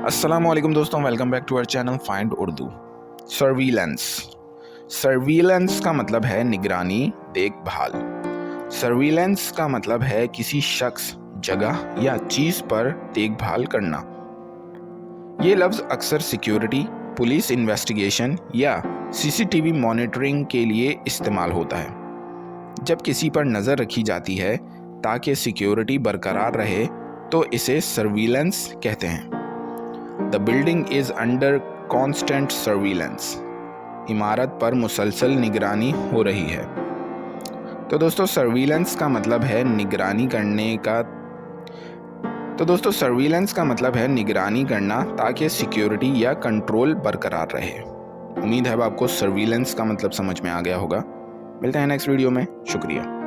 अस्सलामुअलैकुम दोस्तों, welcome back to our channel find Urdu. Surveillance. Surveillance का मतलब है निगरानी, देखभाल। सर्विलेंस का मतलब है किसी शख्स, जगह या चीज पर देखभाल करना। ये लफ्ज़ अक्सर सिक्योरिटी, पुलिस इन्वेस्टिगेशन या सीसीटीवी मॉनिटरिंग के लिए इस्तेमाल होता है। जब किसी पर नज़र रखी जाती है ताकि सिक्योरिटी बरकरार रहे तो इसे सर्विलेंस कहते हैं। The building is under constant surveillance. इमारत पर मुसलसल निगरानी हो रही है। तो दोस्तों सर्विलेंस का मतलब है निगरानी करना ताकि सिक्योरिटी या कंट्रोल बरकरार रहे। उम्मीद है अब आपको सर्विलेंस का मतलब समझ में आ गया होगा। मिलते हैं नेक्स्ट वीडियो में। शुक्रिया।